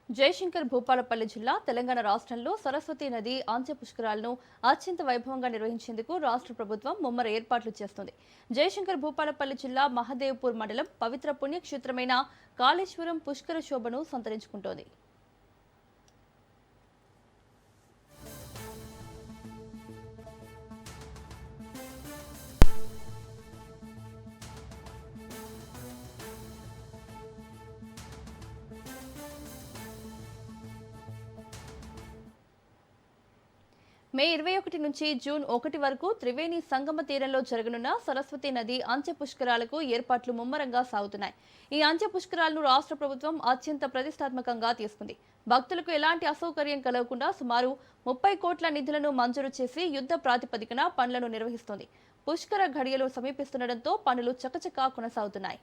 జయశంకర్ భూపాలపల్లి జిల్లా తెలంగాణ రాష్ట్రంలో సరస్వతి నది ఆంధ్య పుష్కరాలను అత్యంత వైభవంగా నిర్వహించేందుకు రాష్ట్ర ప్రభుత్వం ముమ్మర ఏర్పాట్లు చేస్తుంది. జయశంకర్ భూపాలపల్లి జిల్లా మహదేవ్పూర్ మండలం పవిత్ర పుణ్యక్షేత్రమైన కాళేశ్వరం పుష్కర శోభను సంతరించుకుంటోంది. మే 21 నుంచి జూన్ 1 వరకు త్రివేణి సంగమ తీరంలో జరగనున్న సరస్వతి నది అంత్య పుష్కరాలకు ఏర్పాట్లు ముమ్మరంగా సాగుతున్నాయి. ఈ అంత్య పుష్కరాలను రాష్ట్ర ప్రభుత్వం అత్యంత ప్రతిష్టాత్మకంగా తీసుకుంది. భక్తులకు ఎలాంటి అసౌకర్యం కలగకుండా సుమారు 30 కోట్ల నిధులను మంజూరు చేసి యుద్ధ ప్రాతిపదికన పనులను నిర్వహిస్తోంది. పుష్కర ఘడియలు సమీపిస్తుండటంతో పనులు చకచకా కొనసాగుతున్నాయి.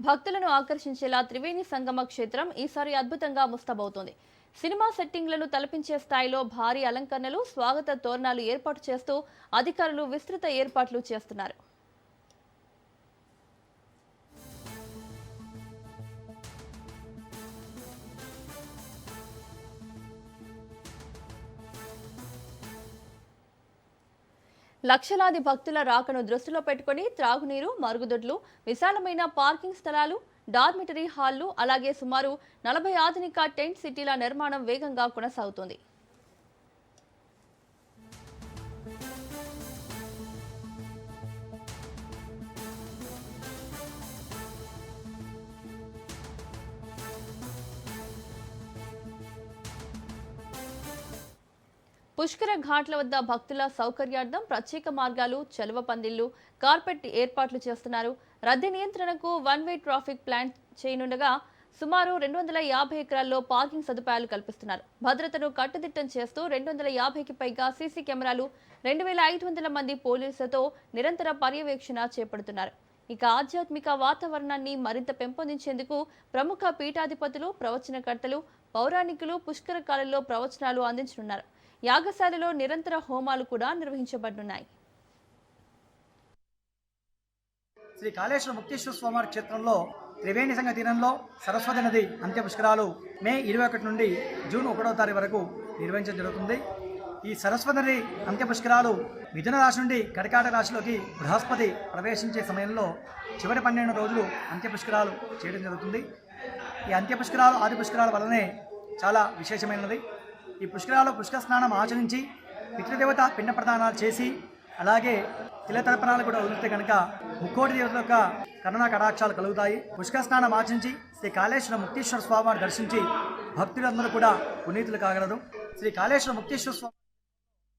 భక్తులను ఆకర్షించేలా త్రివేణి సంగమ క్షేత్రం ఈసారి అద్భుతంగా ముస్తాబవుతోంది. సినిమా సెట్టింగ్లను తలపించే స్థాయిలో భారీ అలంకరణలు, స్వాగత తోరణాలు ఏర్పాటు చేస్తూ అధికారులు విస్తృత ఏర్పాట్లు చేస్తున్నారు. లక్షలాది భక్తుల రాకను దృష్టిలో పెట్టుకుని త్రాగునీరు, మరుగుదొడ్లు, విశాలమైన పార్కింగ్ స్థలాలు, డార్మిటరీ హాళ్లు, అలాగే సుమారు 40 ఆధునిక టెంట్ సిటీల నిర్మాణం వేగంగా కొనసాగుతోంది. పుష్కర ఘాట్ల వద్ద భక్తుల సౌకర్యార్థం ప్రత్యేక మార్గాలు, చలువ పందిళ్లు, కార్పెట్ ఏర్పాట్లు చేస్తున్నారు. రద్దీ నియంత్రణకు వన్ వే ట్రాఫిక్ ప్లాన్ చేయనుండగా సుమారు 250 ఎకరాల్లో పార్కింగ్ సదుపాయాలు కల్పిస్తున్నారు. భద్రతను కట్టుదిట్టం చేస్తూ 250కి పైగా సీసీ కెమెరాలు, 2500 మంది పోలీసులతో నిరంతర పర్యవేక్షణ చేపడుతున్నారు. ఇక ఆధ్యాత్మిక వాతావరణాన్ని మరింత పెంపొందించేందుకు ప్రముఖ పీఠాధిపతులు, ప్రవచనకర్తలు, పౌరాణికులు పుష్కర కాలంలో ప్రవచనాలు అందించనున్నారు. యాగశాలలో నిరంతర హోమాలు కూడా నిర్వహించబడనున్నాయి. శ్రీ కాళేశ్వర ముక్తేశ్వర స్వామివారి క్షేత్రంలో త్రివేణి సంగమ తీరంలో సరస్వతి నది అంత్య పుష్కరాలు మే 21 నుండి జూన్ 1వ తారీఖు వరకు నిర్వహించడం జరుగుతుంది. ఈ సరస్వతి నది అంత్య పుష్కరాలు మిథున రాశి నుండి కర్కాటక రాశిలోకి బృహస్పతి ప్రవేశించే సమయంలో చివరి 12 రోజులు అంత్య పుష్కరాలు చేయడం జరుగుతుంది. ఈ అంత్య పుష్కరాలు ఆది పుష్కరాల వల్లనే చాలా విశేషమైనది. ఈ పుష్కరాలు పుష్కర స్నానం ఆచరించి పితృదేవత పిండ ప్రదానాలు చేసి అలాగే తిలతర్పణాలు కూడా వదిలితే కనుక ముక్కోటి దేవతల యొక్క కరుణా కటాక్షాలు కలుగుతాయి. పుష్కర స్నానం ఆచరించి శ్రీ కాళేశ్వర ముక్తేశ్వర స్వామివారిని దర్శించి భక్తులందరూ కూడా పునీతులు కాగలరు. శ్రీ కాళేశ్వర ముక్తేశ్వర స్వామి